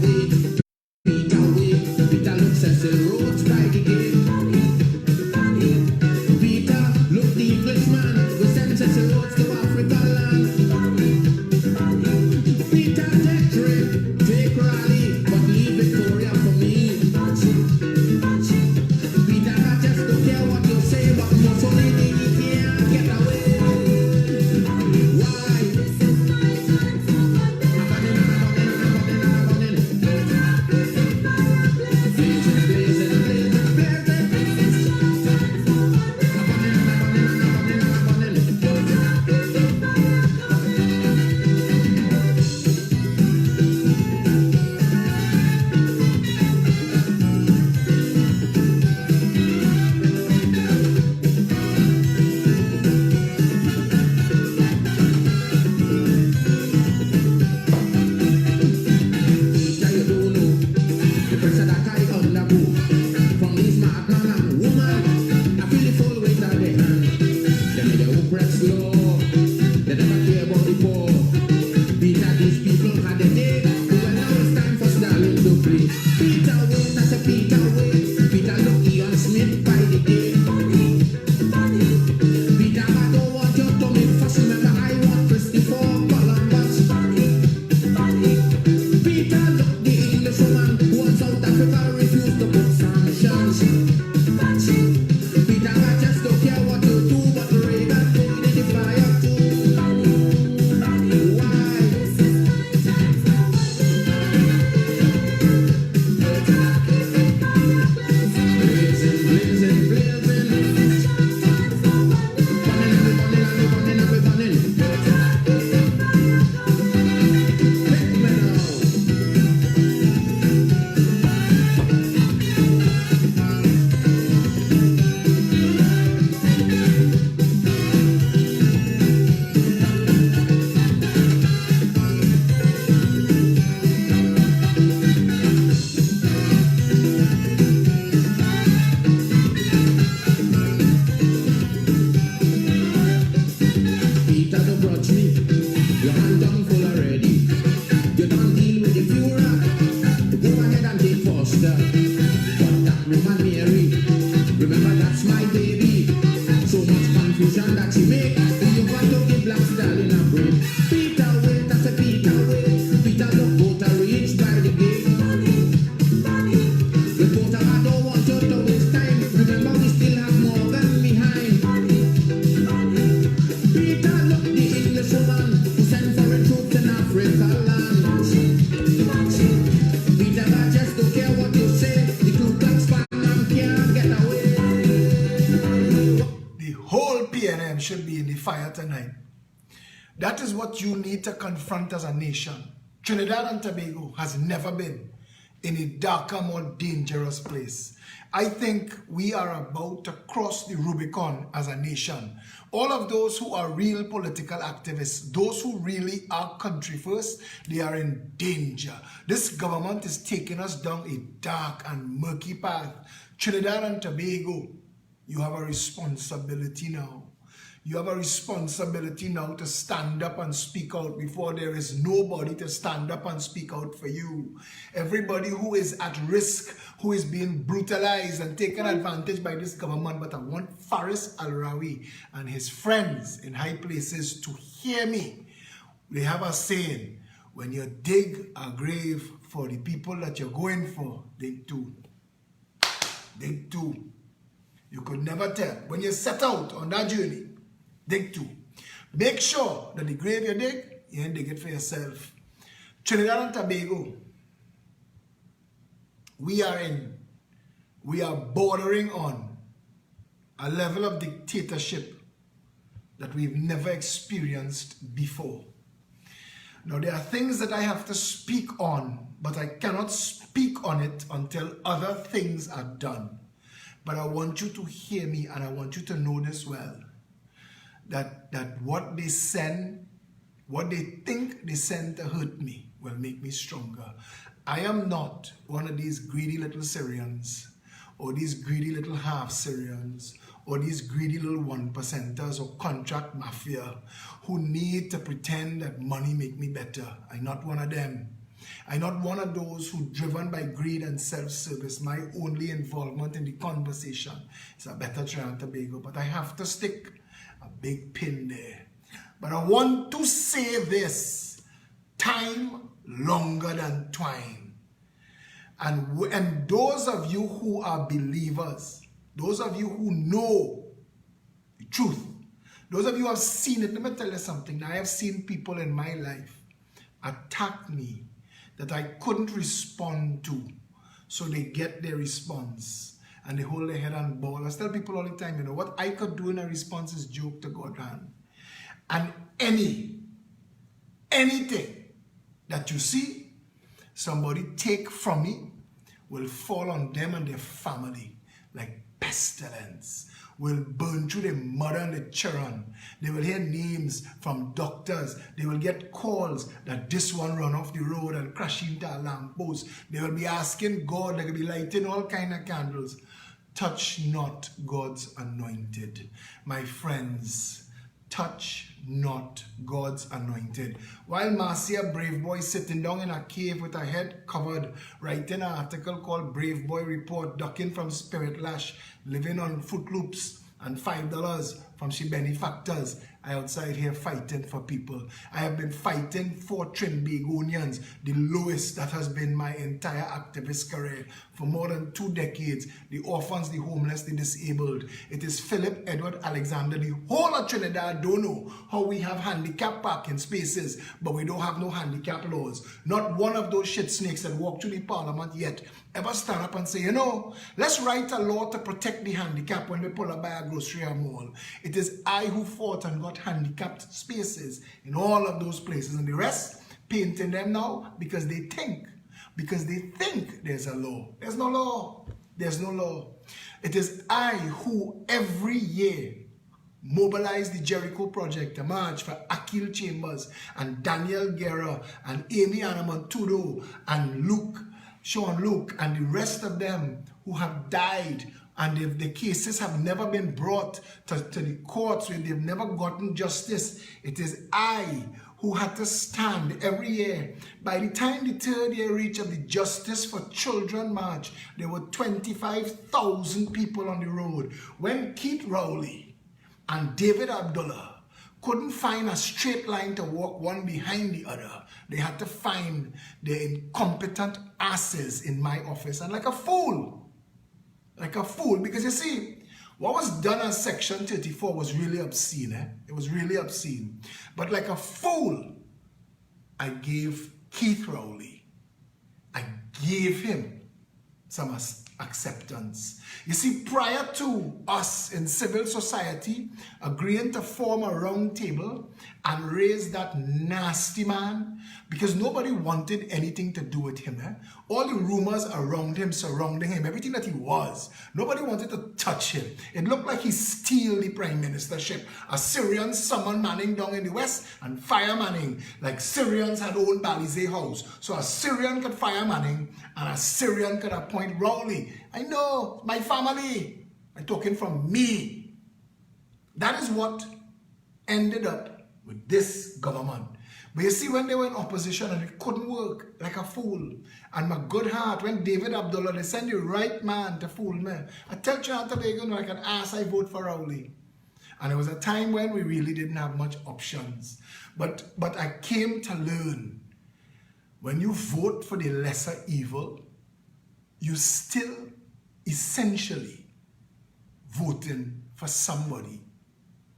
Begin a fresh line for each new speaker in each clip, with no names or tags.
way. Peter way. Peter looks at the roads by the gate. Peter look the Englishman. We send us the roads to Africa land. Peter take trip, take rally, but leave Victoria for me. Peter I just don't care what you say, but Mussolini can't get away. Why?
Should be in the fire tonight. That is what you need to confront as a nation. Trinidad and Tobago has never been in a darker, more dangerous place. I think we are about to cross the Rubicon as a nation. All of those who are real political activists, those who really are country first, they are in danger. This government is taking us down a dark and murky path. Trinidad and Tobago, you have a responsibility now. You have a responsibility now to stand up and speak out before there is nobody to stand up and speak out for you. Everybody who is at risk, who is being brutalized and taken advantage by this government, but I want Faris Al-Rawi and his friends in high places to hear me. They have a saying, when you dig a grave for the people that you're going for, dig two. Dig two. You could never tell. When you set out on that journey, dig two. Make sure that the grave you dig, you ain't dig it for yourself. Trinidad and Tobago, we are bordering on a level of dictatorship that we've never experienced before. Now there are things that I have to speak on, but I cannot speak on it until other things are done. But I want you to hear me, and I want you to know this well. That what they send, what they think they send to hurt me will make me stronger. I am not one of these greedy little Syrians, or these greedy little half Syrians, or these greedy little 1%ers or contract mafia who need to pretend that money make me better. I'm not one of them. I'm not one of those who driven by greed and self-service. My only involvement in the conversation is a better Trinidad and Tobago, but I have to stick a big pin there. But I want to say this, time longer than twine. And those of you who are believers, those of you who know the truth, those of you who have seen it, let me tell you something. I have seen people in my life attack me that I couldn't respond to. So they get their response and they hold their head and bawl. I tell people all the time, you know, what I could do in a response is joke to God. And anything that you see somebody take from me will fall on them and their family like pestilence, will burn through the mother and the children. They will hear names from doctors. They will get calls that this one run off the road and crash into a lamppost. They will be asking God, they will be lighting all kind of candles. Touch not God's anointed. My friends, touch not God's anointed. While Marcia Brave Boy sitting down in a cave with her head covered, writing an article called Brave Boy Report, ducking from Spirit Lash, living on Fruit Loops and $5 from she benefactors, I outside here fighting for people. I have been fighting for Trinbagonians, the lowest that has been my entire activist career for more than 2 decades. The orphans, the homeless, the disabled. It is Philip Edward Alexander. The whole of Trinidad don't know how we have handicap parking spaces, but we don't have no handicap laws. Not one of those shit snakes that walk through the parliament yet ever stand up and say, you know, let's write a law to protect the handicap when we pull up by a grocery or mall. It is I who fought and got handicapped spaces in all of those places, and the rest painting them now because they think there's a law. There's no law. There's no law. It is I who every year mobilize the Jericho Project, a march for Akil Chambers and Daniel Guerra and Amy Anamontudo and Sean Luke and the rest of them who have died, and if the cases have never been brought to the courts where they've never gotten justice. It is I who had to stand every year. By the time the 3rd year reach of the Justice for Children March, there were 25,000 people on the road. When Keith Rowley and David Abdullah couldn't find a straight line to walk one behind the other, they had to find the incompetent asses in my office. And like a fool, because you see, what was done as Section 34 was really obscene. It was really obscene. But like a fool, I gave Keith Rowley, I gave him some acceptance. You see, prior to us in civil society agreeing to form a round table and raise that nasty man, because nobody wanted anything to do with him. All the rumors around him, surrounding him, everything that he was, nobody wanted to touch him. It looked like he stole the prime ministership. A Syrian summoned Manning down in the west and fire Manning, like Syrians had owned Balizé House. So a Syrian could fire Manning and a Syrian could appoint Rowley. I know, my family. I'm talking from me. That is what ended up with this government. But you see, when they were in opposition and it couldn't work, like a fool. And my good heart, when David Abdullah, they send the right man to fool me. I tell Trinidad and Tobago, like an ass, I vote for Rowley. And it was a time when we really didn't have much options. But I came to learn, when you vote for the lesser evil, you still essentially voting for somebody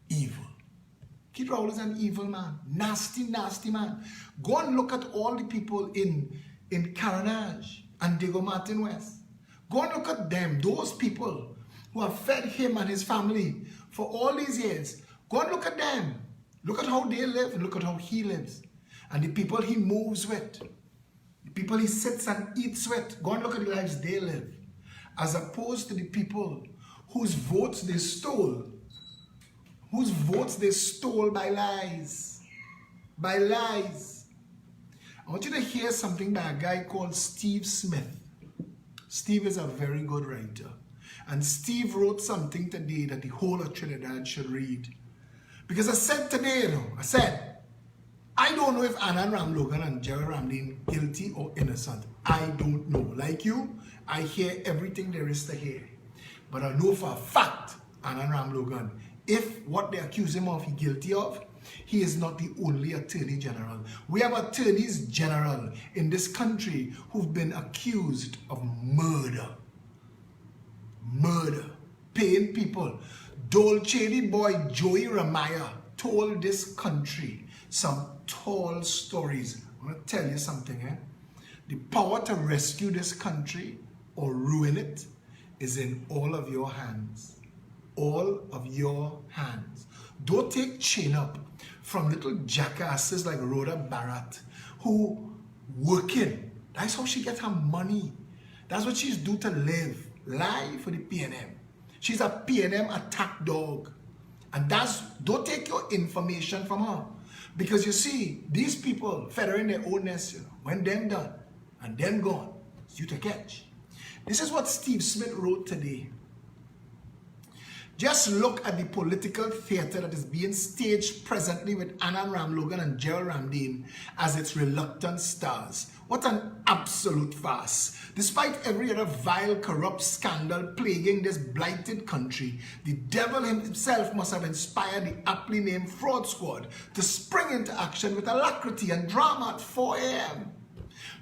evil. Keith Rowley is an evil man. Nasty, nasty man. Go and look at all the people in Caranage and Diego Martin West. Go and look at them, those people who have fed him and his family for all these years. Go and look at them. Look at how they live and look at how he lives. And the people he moves with, the people he sits and eats with, go and look at the lives they live. As opposed to the people whose votes they stole. Whose votes they stole by lies. By lies. I want you to hear something by a guy called Steve Smith. Steve is a very good writer. And Steve wrote something today that the whole of Trinidad should read. Because I said today, I said, I don't know if Annan Ramlogan and Gerald Ramlin guilty or innocent. I don't know. Like you, I hear everything there is to hear. But I know for a fact, Annan Ramlogan, if what they accuse him of he guilty of, he is not the only attorney general. We have attorneys general in this country who've been accused of murder. Murder. Paying people. Dolce boy Joey Ramaya told this country some tall stories. I'm going to tell you something. The power to rescue this country or ruin it is in all of your hands. All of your hands. Don't take chain up from little jackasses like Rhoda Barrett who working. That's how she gets her money. That's what she's do to live. Lie for the PNM. She's a PNM attack dog. And don't take your information from her. Because you see, these people feathering their own nest, when them done and them gone, it's you to catch. This is what Steve Smith wrote today. Just look at the political theater that is being staged presently with Annan Ramlogan and Gerald Ramlin as its reluctant stars. What an absolute farce. Despite every other vile, corrupt scandal plaguing this blighted country, the devil himself must have inspired the aptly named Fraud Squad to spring into action with alacrity and drama at 4 a.m.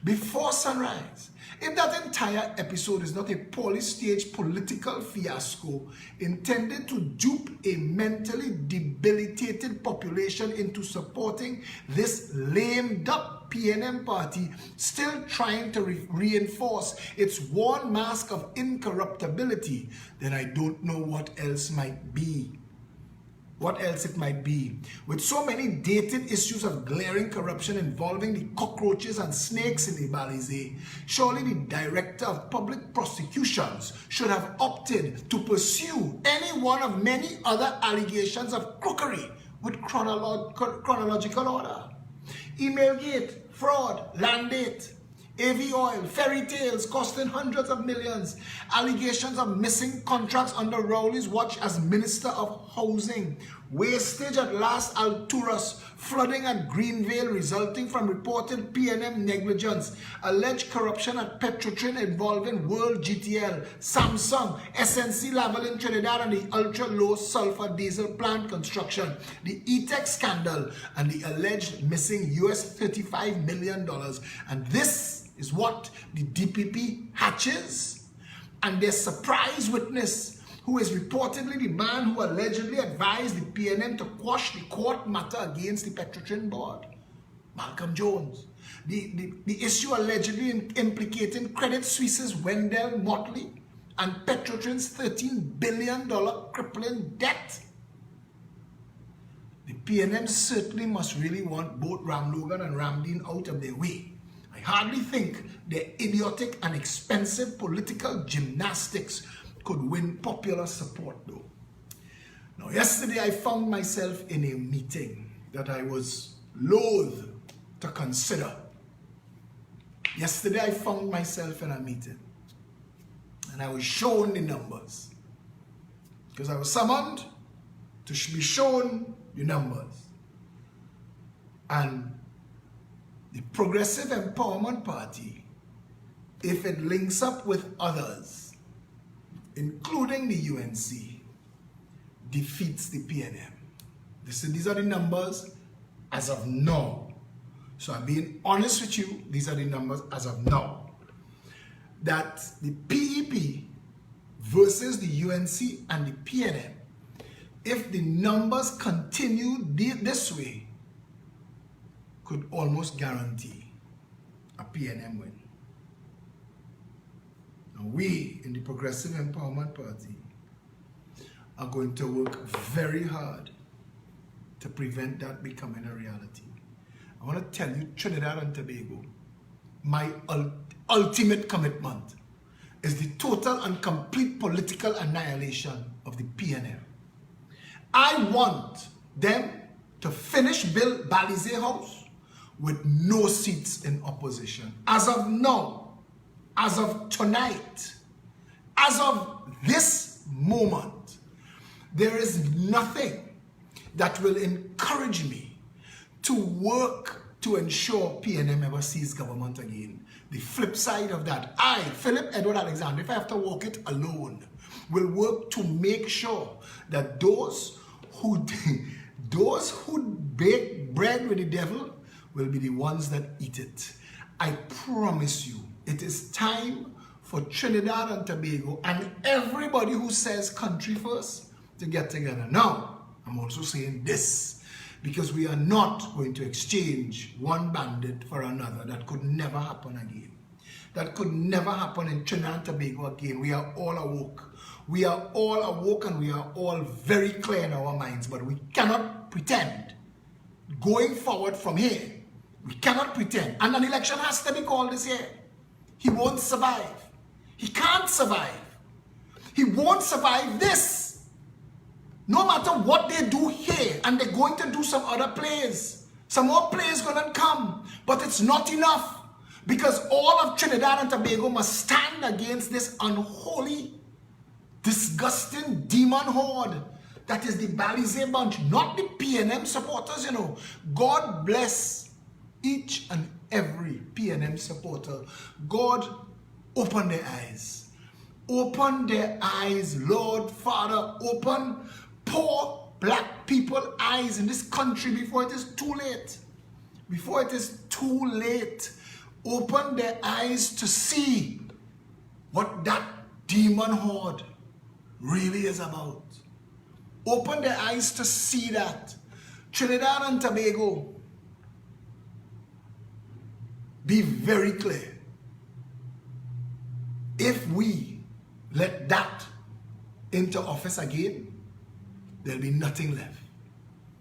before sunrise. If that entire episode is not a poorly staged political fiasco intended to dupe a mentally debilitated population into supporting this lamed up PNM party still trying to reinforce its worn mask of incorruptibility, then I don't know what else might be. What else it might be. With so many dated issues of glaring corruption involving the cockroaches and snakes in the Balize, surely the Director of Public Prosecutions should have opted to pursue any one of many other allegations of crookery with chronological order. Emailgate, fraud, Landgate, AV oil, fairy tales costing hundreds of millions, allegations of missing contracts under Rowley's watch as Minister of Housing, wastage at Las Alturas, flooding at Greenvale resulting from reported PNM negligence, alleged corruption at Petrotrin involving World GTL, Samsung, SNC Laval in Trinidad and the ultra-low sulfur diesel plant construction, the E-Tech scandal, and the alleged missing US $35 million. And this is what the DPP hatches, and their surprise witness, who is reportedly the man who allegedly advised the PNM to quash the court matter against the Petrotrin board, Malcolm Jones. The issue allegedly implicating Credit Suisse's Wendell Motley and Petrotrin's $13 billion crippling debt. The PNM certainly must really want both Ramlogan and Ramlin out of their way. I hardly think their idiotic and expensive political gymnastics could win popular support though. Now yesterday I found myself in a meeting that I was loath to consider. Yesterday I found myself in a meeting and I was shown the numbers because I was summoned to be shown the numbers. And the Progressive Empowerment Party, if it links up with others, including the UNC, defeats the PNM. These are the numbers as of now. So I'm being honest with you, these are the numbers as of now. That the PEP versus the UNC and the PNM, if the numbers continue this way, could almost guarantee a PNM win. Now we in the Progressive Empowerment Party are going to work very hard to prevent that becoming a reality. I want to tell you, Trinidad and Tobago, my ultimate commitment is the total and complete political annihilation of the PNM. I want them to finish build Balize House with no seats in opposition. As of now, as of tonight, as of this moment, there is nothing that will encourage me to work to ensure PNM never sees government again. The flip side of that, I, Philip Edward Alexander, if I have to walk it alone, will work to make sure that those who bake bread with the devil will be the ones that eat it. I promise you, it is time for Trinidad and Tobago and everybody who says country first to get together. Now, I'm also saying this, because we are not going to exchange one bandit for another. That could never happen again. That could never happen in Trinidad and Tobago again. We are all awoke. We are all awoke and we are all very clear in our minds, but we cannot pretend. Going forward from here, we cannot pretend. And an election has to be called this year. He won't survive. He can't survive. He won't survive this. No matter what they do here, and they're going to do some other plays. Some more plays gonna come, but it's not enough. Because all of Trinidad and Tobago must stand against this unholy, disgusting demon horde that is the Balize bunch, not the PNM supporters, you know. God bless each and every PNM supporter. God, open their eyes. Open their eyes, Lord, Father. Open poor black people's eyes in this country before it is too late. Before it is too late. Open their eyes to see what that demon horde really is about. Open their eyes to see that. Trinidad and Tobago, be very clear. If we let that into office again, there'll be nothing left.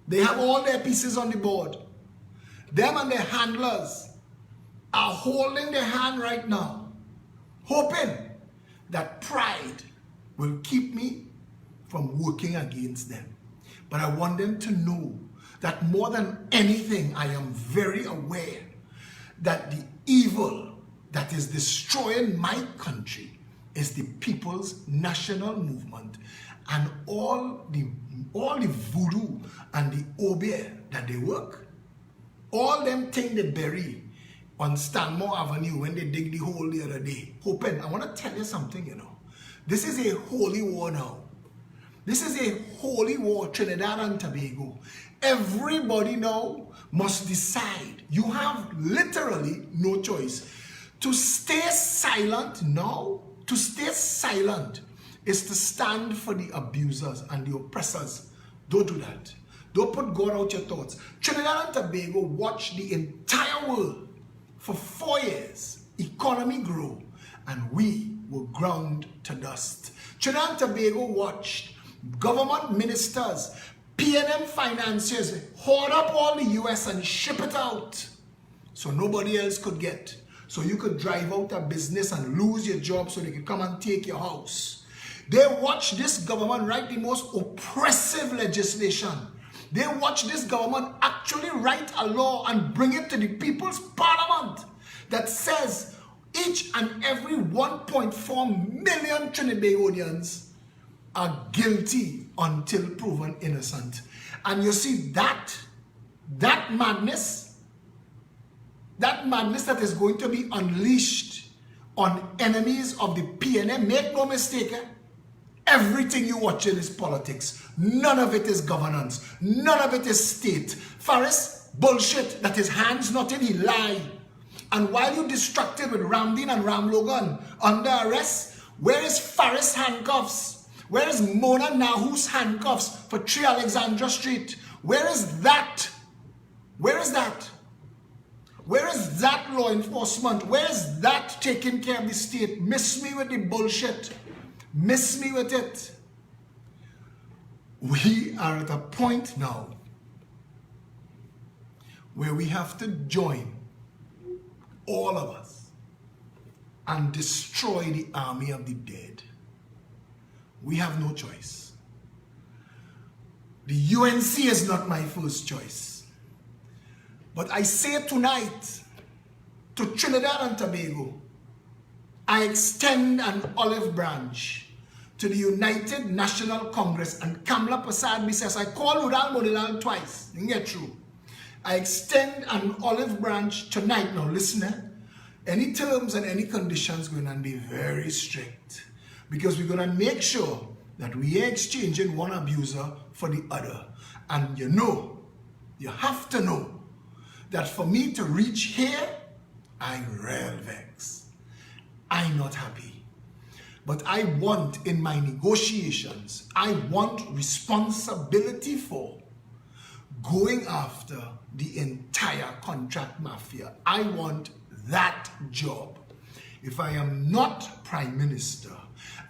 They have all their pieces on the board. Them and their handlers are holding their hand right now, hoping that pride will keep me from working against them. But I want them to know that more than anything, I am very aware that the evil that is destroying my country is the People's National Movement and all the voodoo and the obeah that they work. All them things they bury on Stanmore Avenue when they dig the hole the other day. Hoping, I want to tell you something, you know. This is a holy war now. This is a holy war, Trinidad and Tobago. Everybody now must decide. You have literally no choice. To stay silent now, to stay silent is to stand for the abusers and the oppressors. Don't do that. Don't put God out your thoughts. Trinidad and Tobago watched the entire world for 4 years, economy grow, and we were ground to dust. Trinidad and Tobago watched government ministers, PNM financiers hoard up all the US and ship it out so nobody else could get. So you could drive out a business and lose your job so they could come and take your house. They watched this government write the most oppressive legislation. They watch this government actually write a law and bring it to the People's Parliament that says each and every 1.4 million Trinidadians are guilty until proven innocent. And you see that madness that is going to be unleashed on enemies of the PNM, make no mistake, everything you watch in is politics. None of it is governance. None of it is state. Faris, bullshit, that his hands not in, he lie. And while you distracted with Ramdeen and Ram Logan under arrest, where is Faris handcuffs? Where is Mona Nahu's handcuffs for 3 Alexandra Street? Where is that? Where is that? Where is that law enforcement? Where is that taking care of the state? Miss me with the bullshit. Miss me with it. We are at a point now where we have to join, all of us, and destroy the army of the dead. We have no choice. The UNC is not my first choice. But I say tonight to Trinidad and Tobago, I extend an olive branch to the United National Congress and Kamla Prasad says, I call Udal Modilal twice, didn't get through. I extend an olive branch tonight. Now listen, any terms and any conditions going to be very strict, because we're going to make sure that we are exchanging one abuser for the other. And you have to know that for me to reach here, I'm real vexed. I'm not happy. But I want, in my negotiations, I want responsibility for going after the entire contract mafia. I want that job. If I am not Prime Minister,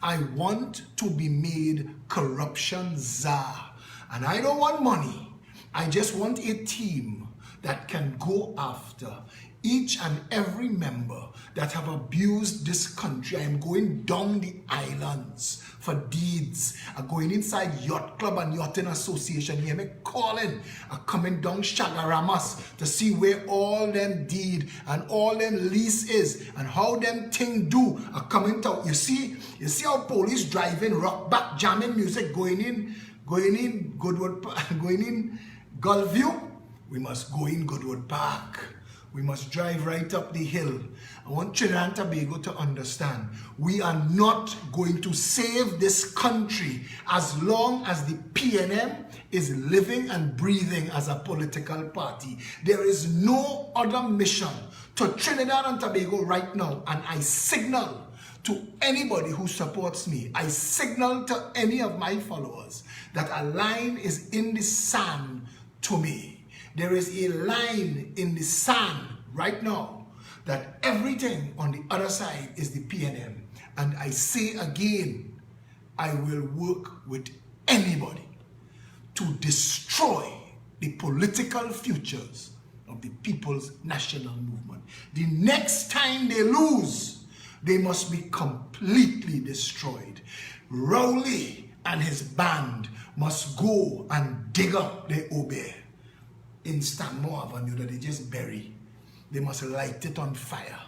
I want to be made corruption czar. And I don't want money. I just want a team that can go after each and every member that have abused this country. I am going down the islands for deeds. I'm going inside Yacht Club and Yachting Association. You hear me calling. I'm coming down Shagaramas to see where all them deed and all them lease is and how them thing do. I'm coming to, you see how police driving, rock back, jamming music, going in Goodwood, going in Gulfview. We must go in Goodwood Park. We must drive right up the hill. I want Trinidad and Tobago to understand, we are not going to save this country as long as the PNM is living and breathing as a political party. There is no other mission to Trinidad and Tobago right now, and I signal to anybody who supports me, I signal to any of my followers that a line is in the sand to me. There is a line in the sand right now that everything on the other side is the PNM. And I say again, I will work with anybody to destroy the political futures of the People's National Movement. The next time they lose, they must be completely destroyed. Rowley and his band must go and dig up the Obe in Stanmore Avenue that they just bury. They must light it on fire.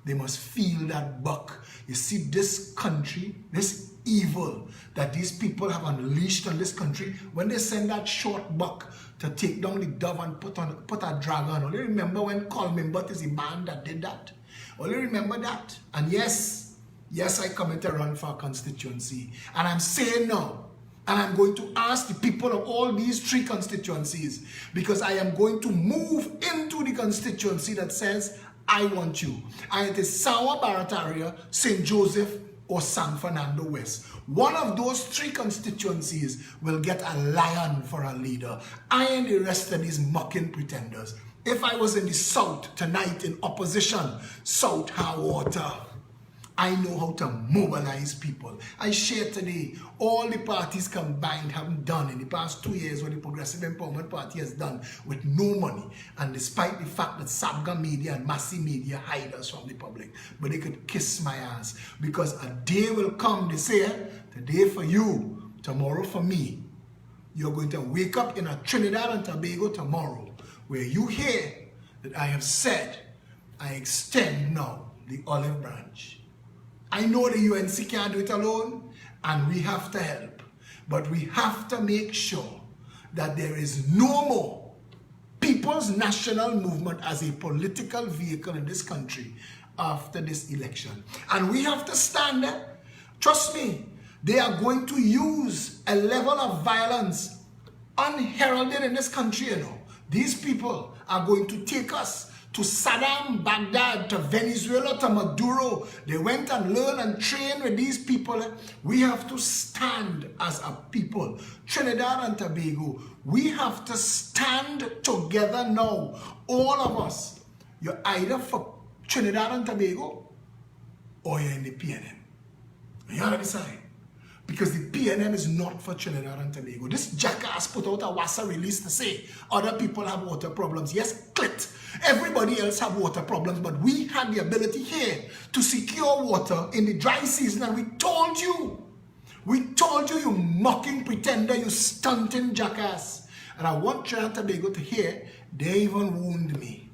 They must feel that buck. You see, this country, this evil that these people have unleashed on this country, when they send that short buck to take down the dove and put a dragon, only remember when Coleman Butt is the man that did that? Only remember that. And yes, I come to run for a constituency. And I'm saying no. And I'm going to ask the people of all these 3 constituencies, because I am going to move into the constituency that says, I want you. And it is Sawa Barataria, St. Joseph, or San Fernando West. One of those 3 constituencies will get a lion for a leader. I and the rest of these mocking pretenders. If I was in the South tonight in opposition, South high water, I know how to mobilize people. I share today all the parties combined haven't done in the past 2 years what the Progressive Empowerment Party has done with no money. And despite the fact that Sabga Media and Massy Media hide us from the public, but they could kiss my ass, because a day will come, they say, today for you, tomorrow for me. You're going to wake up in a Trinidad and Tobago tomorrow where you hear that I have said, I extend now the olive branch. I know the UNC can't do it alone, and we have to help. But we have to make sure that there is no more People's National Movement as a political vehicle in this country after this election. And we have to stand there. Trust me, they are going to use a level of violence unheralded in this country, you know. These people are going to take us to Saddam, Baghdad, to Venezuela, to Maduro. They went and learned and trained with these people. We have to stand as a people. Trinidad and Tobago, we have to stand together now. All of us. You're either for Trinidad and Tobago or you're in the PNM. You have to decide. Because the PNM is not for Trinidad and Tobago. This jackass put out a WASA release to say other people have water problems. Yes, clit. Everybody else have water problems, but we had the ability here to secure water in the dry season, and we told you, you mocking pretender, you stunting jackass. And I want Trinidad and Tobago to hear, they even wound me.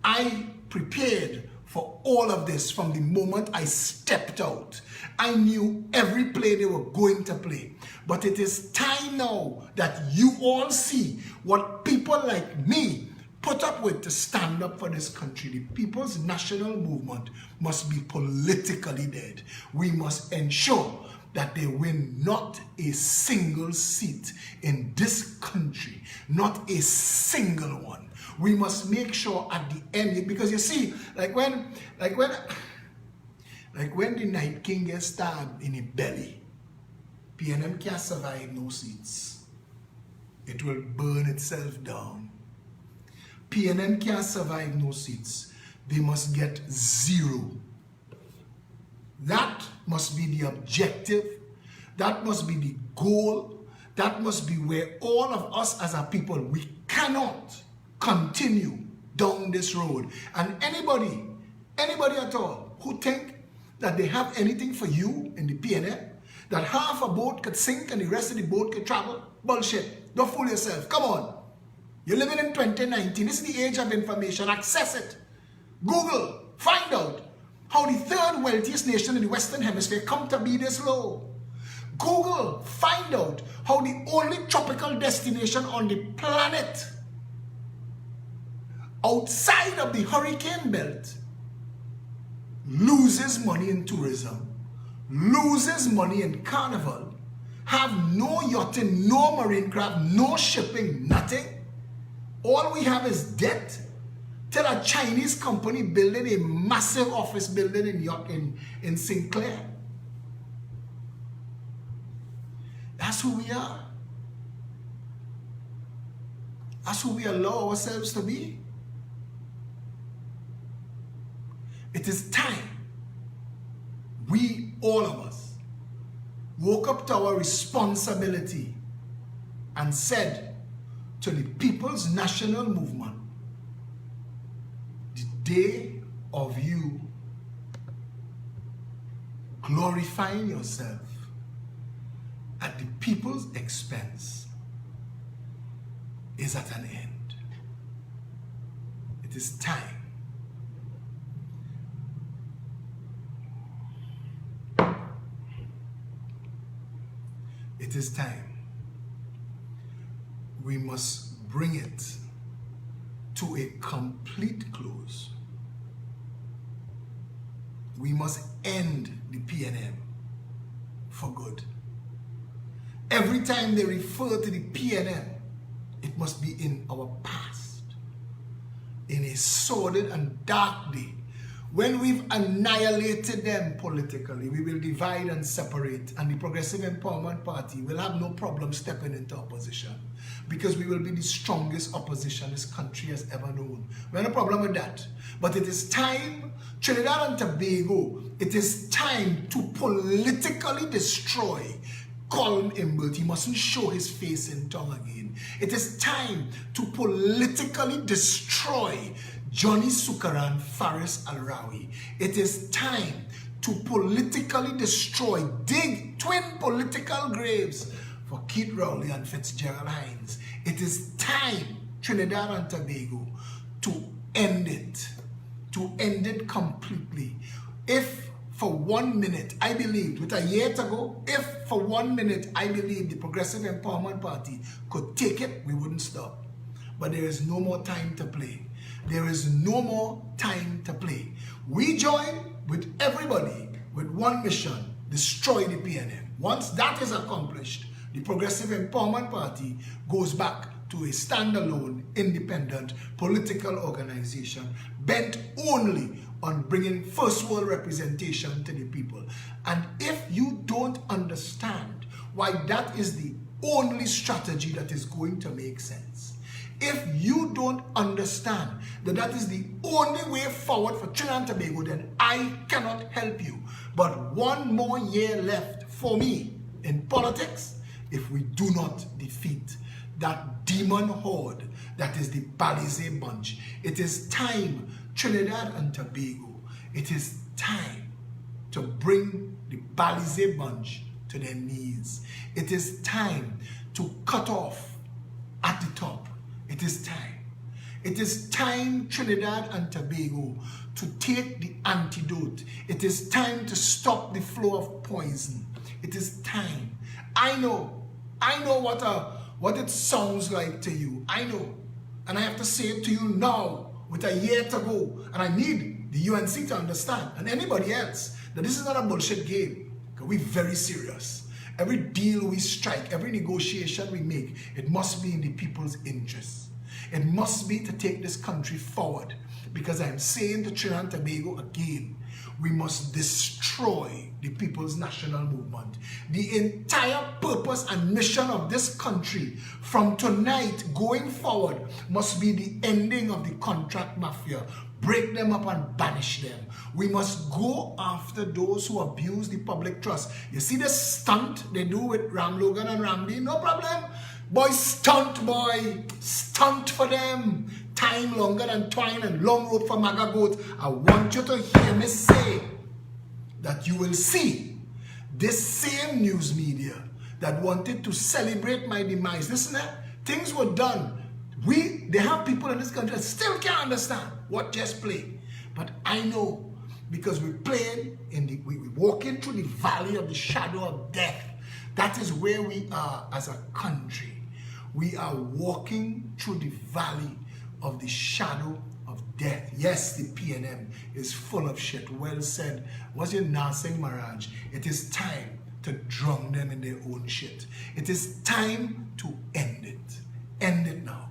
I prepared for all of this from the moment I stepped out. I knew every play they were going to play. But it is time now that you all see what people like me, put up with to stand up for this country. The people's national movement must be politically dead. We must ensure that they win not a single seat in this country, not a single one. We must make sure at the end, because you see, like when the Night King gets stabbed in the belly, PNM can't survive no seats. It will burn itself down. PNM can't survive no seats. They must get 0. That must be the objective. That must be the goal. That must be where all of us as a people, we cannot continue down this road. And anybody at all who think that they have anything for you in the PNM, that half a boat could sink and the rest of the boat could travel, bullshit. Don't fool yourself. Come on. You're living in 2019. This is the age of information. Access it. Google. Find out how the third wealthiest nation in the Western Hemisphere come to be this low. Google. Find out how the only tropical destination on the planet outside of the hurricane belt loses money in tourism, loses money in carnival, have no yachting, no marine craft, no shipping, nothing. All we have is debt. Till a Chinese company building a massive office building in Sinclair. That's who we are. That's who we allow ourselves to be. It is time we, all of us, woke up to our responsibility and said to the People's National Movement, the day of you glorifying yourself at the people's expense is at an end. It is time. It is time. We must bring it to a complete close. We must end the PNM for good. Every time they refer to the PNM, it must be in our past, in a sordid and dark day. When we've annihilated them politically, we will divide and separate, and the Progressive Empowerment Party will have no problem stepping into opposition, because we will be the strongest opposition this country has ever known. We have no problem with that. But it is time, Trinidad and Tobago, it is time to politically destroy Colin Imbert. He mustn't show his face in tongue again. It is time to politically destroy Johnny Sukaran, Faris Al-Rawi. It is time to politically destroy, dig twin political graves for Keith Rowley and Fitzgerald Hines. It is time, Trinidad and Tobago, to end it completely. If for 1 minute I believed, with a year to go, if for 1 minute I believed the Progressive Empowerment Party could take it, we wouldn't stop. But there is no more time to play. There is no more time to play. We join with everybody with one mission: destroy the PNM. Once that is accomplished, the Progressive Empowerment Party goes back to a standalone, independent political organization bent only on bringing first world representation to the people. And if you don't understand why that is the only strategy that is going to make sense, if you don't understand that that is the only way forward for Trinidad and Tobago, then I cannot help you. But one more year left for me in politics if we do not defeat that demon horde that is the Balize Bunch. It is time, Trinidad and Tobago, it is time to bring the Balize Bunch to their knees. It is time to cut off at the top. It is time. It is time, Trinidad and Tobago, to take the antidote. It is time to stop the flow of poison. It is time. I know what it sounds like to you. I know. And I have to say it to you now, with a year to go. And I need the UNC to understand, and anybody else, that this is not a bullshit game. Because we're very serious. Every deal we strike, every negotiation we make, it must be in the people's interest. It must be to take this country forward. Because I'm saying to Trinidad and Tobago again, we must destroy the People's National Movement. The entire purpose and mission of this country from tonight going forward must be the ending of the contract mafia. Break them up and banish them. We must go after those who abuse the public trust. You see the stunt they do with Ram Logan and Ramdi? No problem. Boy, stunt boy. Stunt for them. Time longer than twine and long rope for maga goat. I want you to hear me say that you will see this same news media that wanted to celebrate my demise. Listen, things were done. They have people in this country that still can't understand what just played. But I know, because we're playing we're walking through the valley of the shadow of death. That is where we are as a country. We are walking through the valley of the shadow of death. Yes, the PNM is full of shit. Well said. Was your Narsing Maharaj? It is time to drown them in their own shit. It is time to end it. End it now.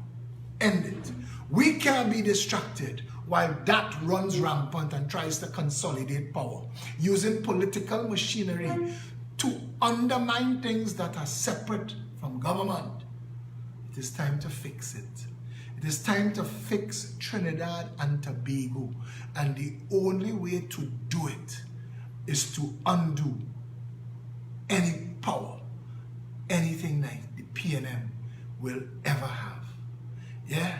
End it. We can't be distracted while that runs rampant and tries to consolidate power, using political machinery to undermine things that are separate from government. It is time to fix it. It is time to fix Trinidad and Tobago. And the only way to do it is to undo any power, anything like the PNM will ever have. Yeah?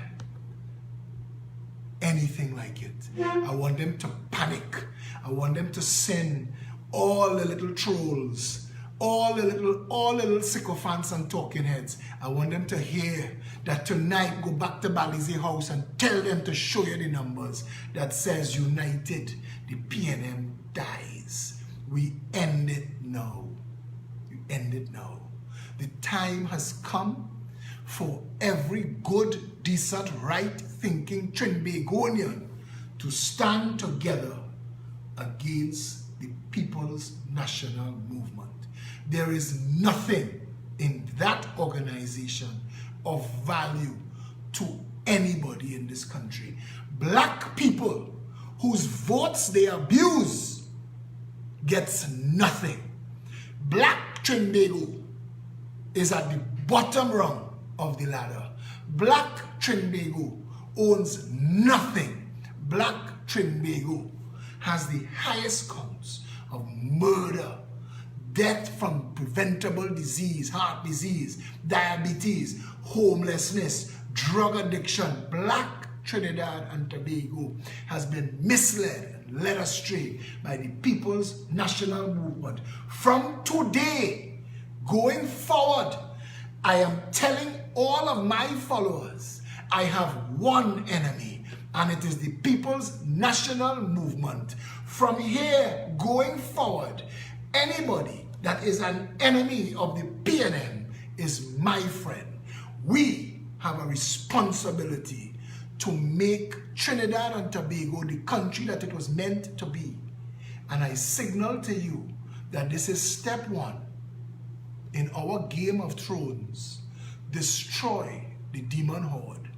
Anything like it. I want them to panic. I want them to send all the little trolls, all the little sycophants and talking heads. I want them to hear that tonight, go back to Balize House and tell them to show you the numbers that says united, the PNM dies. We end it now. We end it now. The time has come for every good, decent, right-thinking Trinbagonian to stand together against the People's National Movement. There is nothing in that organization of value to anybody in this country. Black people whose votes they abuse gets nothing. Black Trinbago is at the bottom rung of the ladder. Black Trinbago owns nothing. Black Trinbago has the highest counts of murder, death from preventable disease, heart disease, diabetes, homelessness, drug addiction. Black Trinidad and Tobago has been misled and led astray by the People's National Movement. From today, going forward, I am telling all of my followers, I have one enemy, and it is the People's National Movement. From here, going forward, anybody that is an enemy of the PNM is my friend. We have a responsibility to make Trinidad and Tobago the country that it was meant to be. And I signal to you that this is step one in our Game of Thrones. Destroy the demon horde,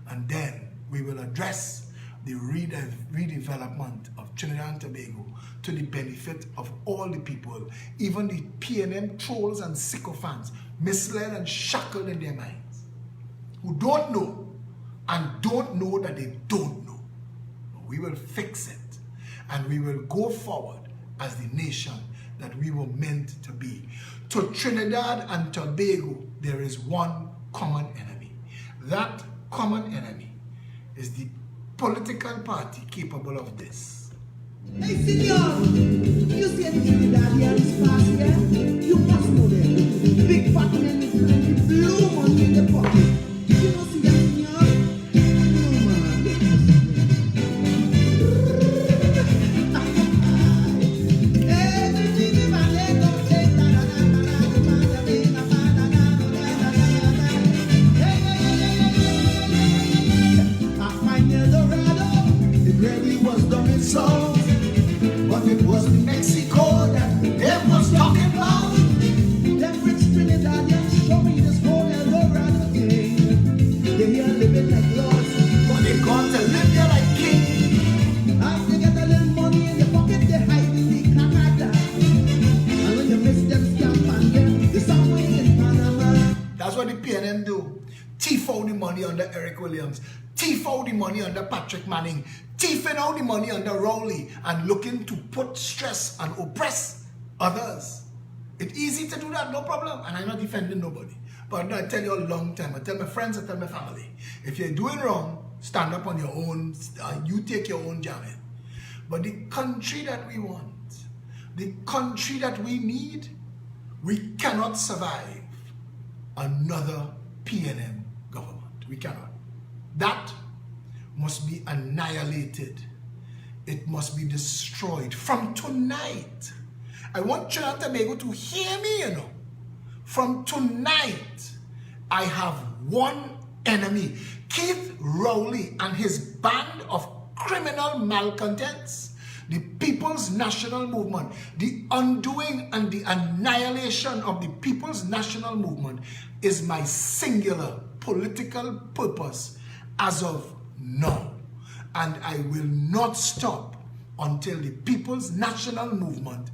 and then we will address the redevelopment of Trinidad and Tobago to the benefit of all the people, even the PNM trolls and sycophants, misled and shackled in their minds, who don't know and don't know that they don't know. We will fix it, and we will go forward as the nation that we were meant to be. To Trinidad and Tobago, there is one common enemy. That common enemy is the political party capable of this.
Hey, senor, you see anything that here is fast here? You must know them. Big fat men with plenty blue money in the pocket. You don't see that, senor? No, man. Everything in my leg don't take that.
thief out the money under Eric Williams, thief out the money under Patrick Manning, thiefing out the money under Rowley, and looking to put stress and oppress others. It's easy to do that, no problem, and I'm not defending nobody. But I tell you a long time, I tell my friends, I tell my family, if you're doing wrong, stand up on your own, you take your own jamming. But the country that we want, the country that we need, we cannot survive another PNM government. We cannot. That must be annihilated. It must be destroyed from tonight. I want Trinidad and Tobago to hear me, you know. From tonight, I have one enemy. Keith Rowley and his band of criminal malcontents, the People's National Movement, the undoing and the annihilation of the People's National Movement is my singular political purpose as of now. And I will not stop until the People's National Movement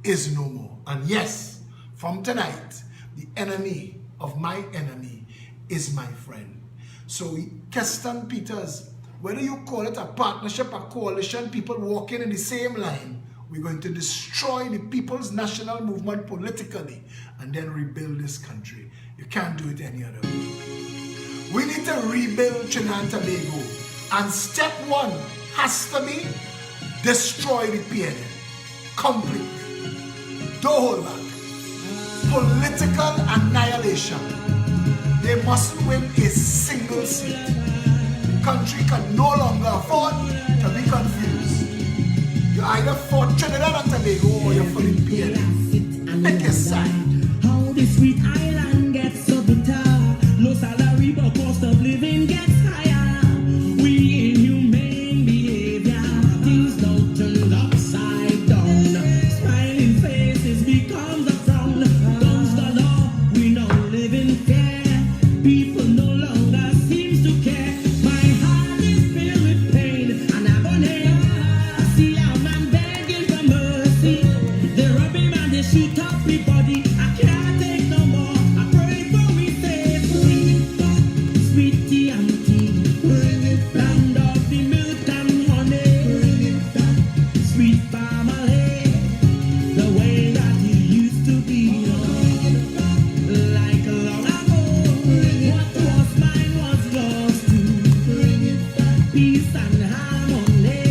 is no more. And yes, from tonight, the enemy of my enemy is my friend. So Keston Peters, whether you call it a partnership, a coalition, people walking in the same line, we're going to destroy the People's National Movement politically and then rebuild this country. You can't do it any other way. We need to rebuild Trinidad and Tobago. And step one has to be destroy the PNM. Complete. Don't hold back. Political annihilation. They mustn't win a single seat. The country can no longer afford to be confused. You either for Trinidad and Tobago or you're for the PNM. Pick a side.
How this sweet island gets so bitter. No salary but cost of living gets higher. We inhumane behavior. Things don't turn upside down. Smiling faces become the frown. Guns the law, we now live in fear. People no longer seems to care. My heart is filled with pain and agony. I see a man begging for mercy. They rob him and they shoot up me body. I can't take no more. I pray for me safely. Sweetie and tea, bring it back. Land of the milk and honey, bring it back. Sweet family, the way that it used to be. Like long ago, what was mine was yours too. Bring it back. Peace and harmony,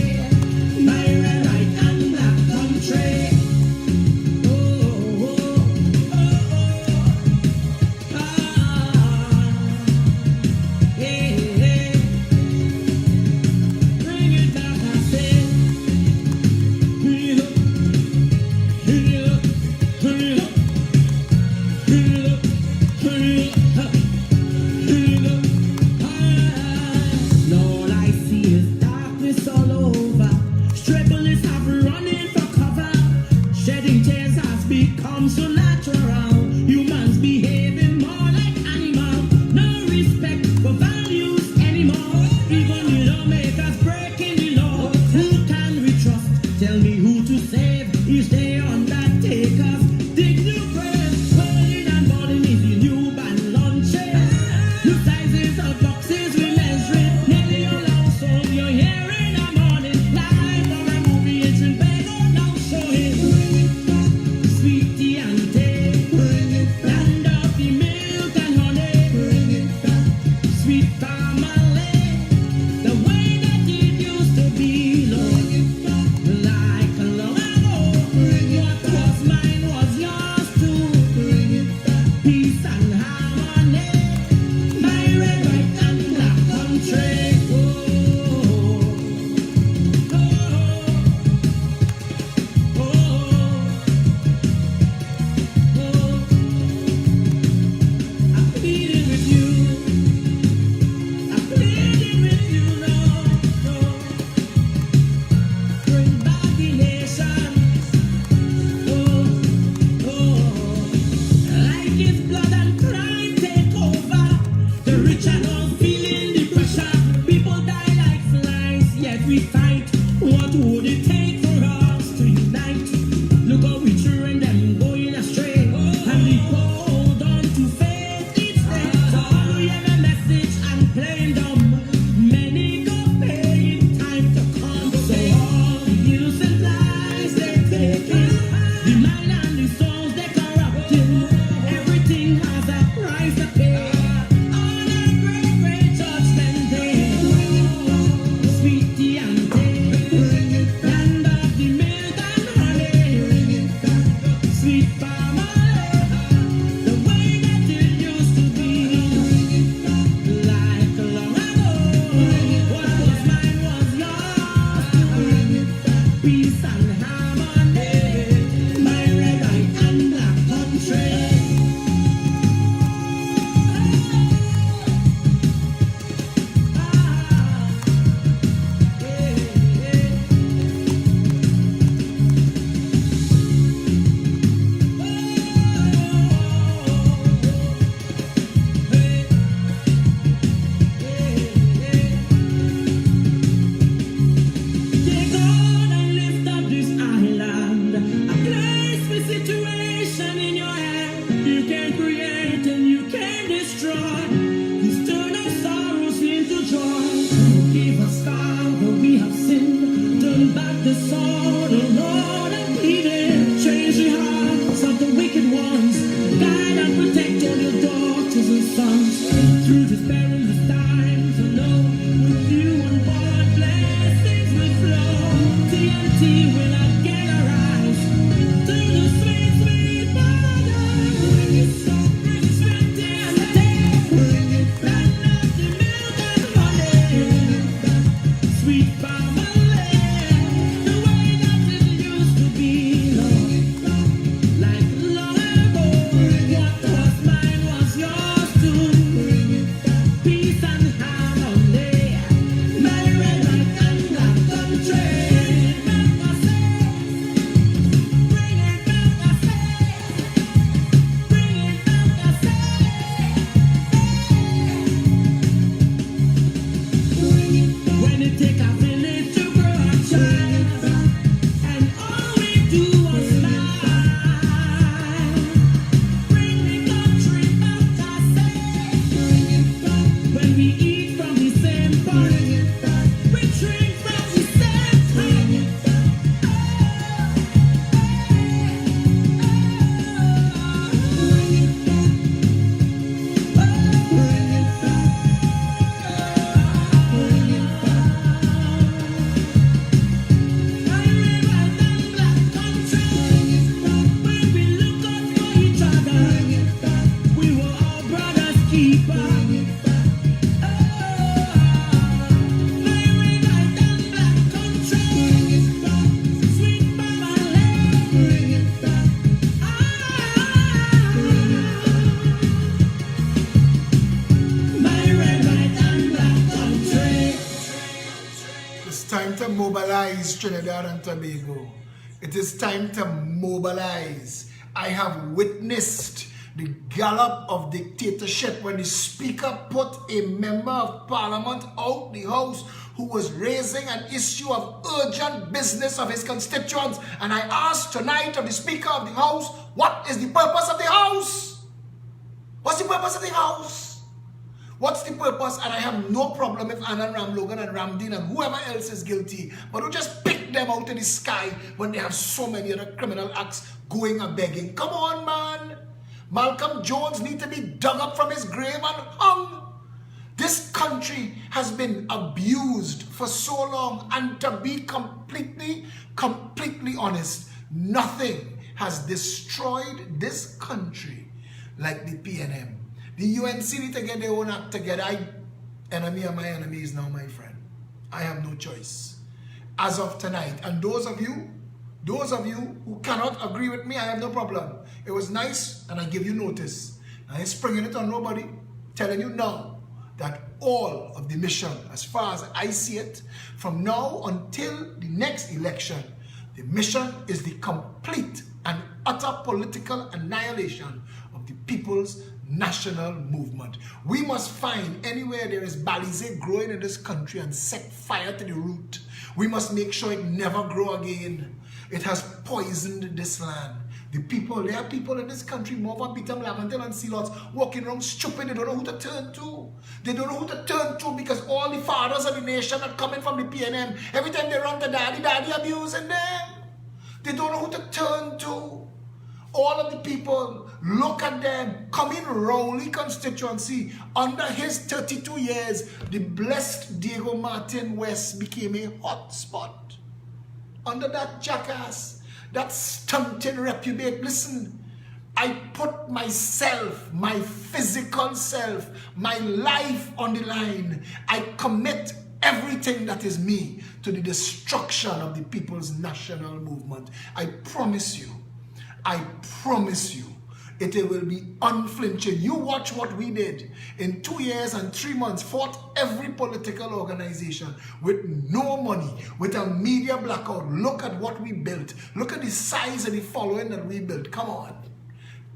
my red, white and black country. Oh, oh, oh, oh, hey, hey. Bring it back, I say. Bring it up, bring it up, bring it up, bring it up, bring it up, bring it up. Now all I see is darkness all over. Stray bullets have running for cover. Shedding tears has become so natural. Humans behaving more like animals. No respect for values anymore. Even you don't make us breaking the law. Who can we trust? Tell me who to save. Each day on that take us. Dig new graves. Burning and burning is the new band launching. New sizes of boxes we measuring. Nearly your lost soul you're here in the morning. Live on a movie, it's in bed or now showing. Bring it back, sweetie and tea. Bring it back. Land of the milk and honey. Bring it back. Sweet family, the way that it used to be. Bring it back. Like long ago. What was mine was yours too. Bring it back. Peace and harmony, my red, white and black country. Oh, oh, oh, I'm pleading with you. I'm pleading with you, no. Bring back the nation. Oh, oh, like it's blood and crime take over. The rich and all feeling the pressure. People die like flies, yet we fight. What would it take for us to unite? Look how we children them going astray. And we hold on to faith each day. So all we have a message
mobilize Trinidad and Tobago. It is time to mobilize. I have witnessed the gallop of dictatorship when the speaker put a member of parliament out the house who was raising an issue of urgent business of his constituents. And I asked tonight of the speaker of the house, what is the purpose of the house? What's the purpose of the house? What's the purpose? And I have no problem if Annan Ramlogan and Ramdeen and whoever else is guilty, but don't just pick them out of the sky when they have so many other criminal acts going and begging. Come on, man. Malcolm Jones needs to be dug up from his grave and hung. This country has been abused for so long, and to be completely honest, nothing has destroyed this country like the PNM. The UNC need to get their own act together. Enemy of my enemy is now my friend. I have no choice. As of tonight, and those of you who cannot agree with me, I have no problem. It was nice, and I give you notice. I ain't springing it on nobody, telling you now that all of the mission, as far as I see it, from now until the next election, the mission is the complete and utter political annihilation of the People's National Movement. We must find anywhere there is balize growing in this country and set fire to the root. We must make sure it never grow again. It has poisoned this land. There are people in this country, Morvan, Bitam, Lamantel, and Silots, walking around stupid. They don't know who to turn to. They don't know who to turn to because all the fathers of the nation are coming from the PNM. Every time they run to daddy abusing them. They don't know who to turn to. All of the people, look at them. Come in Rowley constituency. Under his 32 years, the blessed Diego Martin West became a hot spot. Under that jackass, that stunting reprobate. Listen, I put myself, my physical self, my life on the line. I commit everything that is me to the destruction of the People's National Movement. I promise you, it will be unflinching. You watch what we did. In 2 years and 3 months, fought every political organization with no money, with a media blackout. Look at what we built. Look at the size of the following that we built. Come on.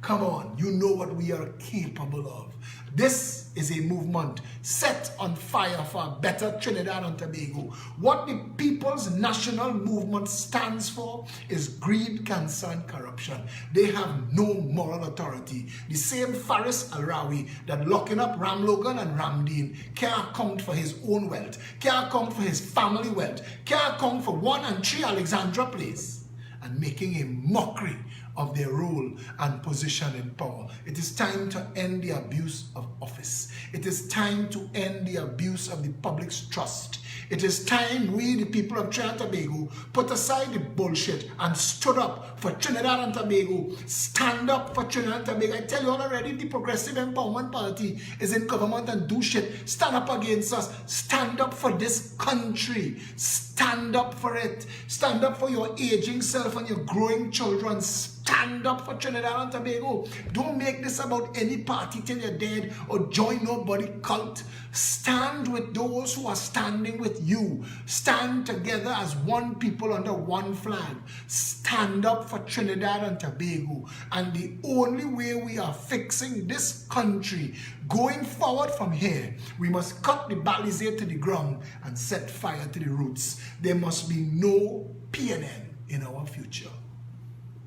Come on. You know what we are capable of. This is a movement set on fire for a better Trinidad and Tobago. What the People's National Movement stands for is greed, cancer, and corruption. They have no moral authority. The same Faris Alrawi that locking up Ramlogan and Ramdeen can't account for his own wealth, can't account for his family wealth, can't account for 1 and 3 Alexandra Place, and making a mockery of their role and position in power. It is time to end the abuse of office. It is time to end the abuse of the public's trust. It is time we, the people of Trinidad and Tobago, put aside the bullshit and stood up for Trinidad and Tobago. Stand up for Trinidad and Tobago. I tell you all already, the Progressive Empowerment Party is in government and do shit. Stand up against us. Stand up for this country. Stand up for it. Stand up for your aging self and your growing children. Stand up for Trinidad and Tobago. Don't make this about any party till you're dead or join nobody cult. Stand with those who are standing with you. Stand together as one people under one flag. Stand up for Trinidad and Tobago. And the only way we are fixing this country going forward from here, we must cut the balize to the ground and set fire to the roots. There must be no PNM in our future.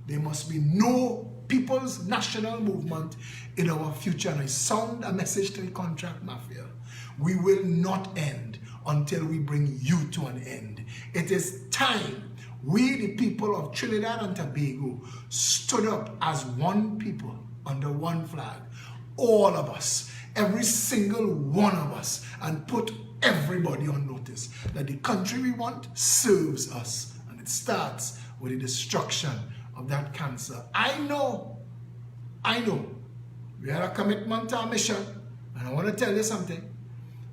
There must be no People's National Movement in our future. And I sound a message to the contract mafia. We will not end until we bring you to an end. It is time we, the people of Trinidad and Tobago, stood up as one people under one flag. All of us, every single one of us, and put everybody on notice that the country we want serves us. And it starts with the destruction of that cancer. I know, we had a commitment to our mission, and I want to tell you something.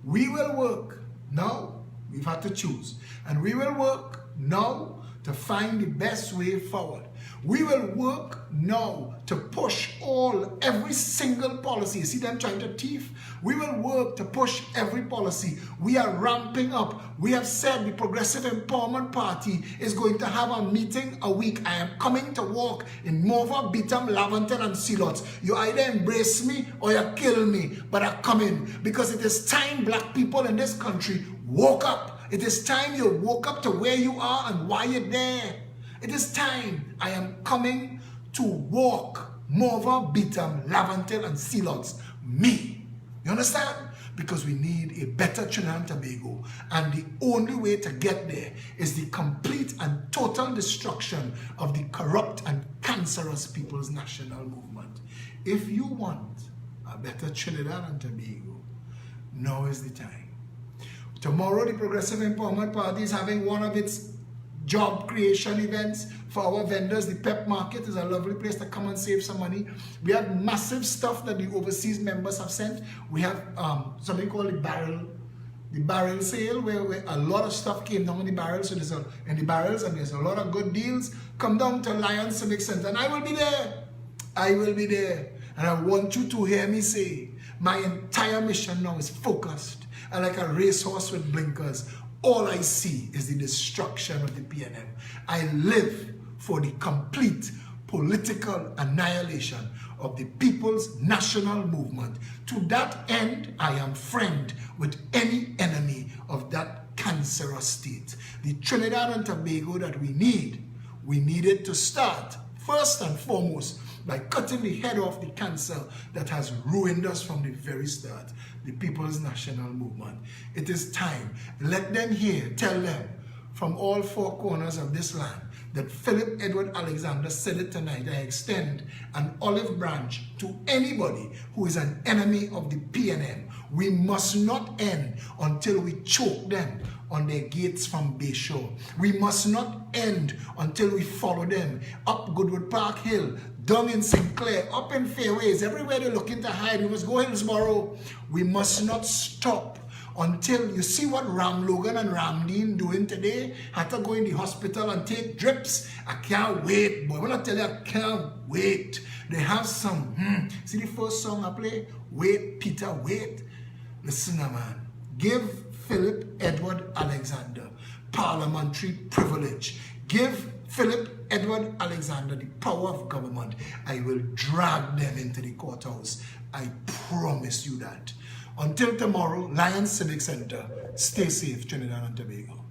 We will work now. We've had to choose, and we will work now to find the best way forward. We will work now to push every single policy. See them trying to thief? We will work to push every policy. We are ramping up. We have said the Progressive Empowerment Party is going to have a meeting a week. I am coming to walk in Mova, Beetham, Laventon, and Sealots. You either embrace me or you kill me, but I'm coming because it is time black people in this country woke up. It is time you woke up to where you are and why you're there. It is time. I am coming to walk Mova, Beetham, Laventon, and Sealots. Me. You understand? Because we need a better Trinidad and Tobago. And the only way to get there is the complete and total destruction of the corrupt and cancerous People's National Movement. If you want a better Trinidad and Tobago, now is the time. Tomorrow, the Progressive Empowerment Party is having one of its job creation events for our vendors. The PEP market is a lovely place to come and save some money. We have massive stuff that the overseas members have sent. We have something called the barrel sale, where a lot of stuff came down in the barrels. So there's in the barrels, and there's a lot of good deals. Come down to Lion Civic Center, and I will be there. I will be there. And I want you to hear me say, my entire mission now is focused. And like a racehorse with blinkers, all I see is the destruction of the PNM. I live for the complete political annihilation of the People's National Movement. To that end, I am friend with any enemy of that cancerous state. The Trinidad and Tobago that we need it to start first and foremost by cutting the head off the cancer that has ruined us from the very start, the People's National Movement. It is time. Let them hear, tell them from all four corners of this land that Philip Edward Alexander said it tonight. I extend an olive branch to anybody who is an enemy of the PNM. We must not end until we choke them on their gates from Bayshore. We must not end until we follow them up Goodwood Park Hill, down in Sinclair, up in Fairways, everywhere they're looking to hide. We must go Hillsborough. We must not stop until you see what Ram Logan and Ramdeen doing today. Had to go in the hospital and take drips. I can't wait, boy. When I tell you I can't wait, they have some, see the first song I play? Wait, Peter, wait. Listen now, man. Give Philip Edward Alexander parliamentary privilege. Give Philip Edward Alexander the power of government. I will drag them into the courthouse. I promise you that. Until tomorrow, Lion Civic Center. Stay safe, Trinidad and Tobago.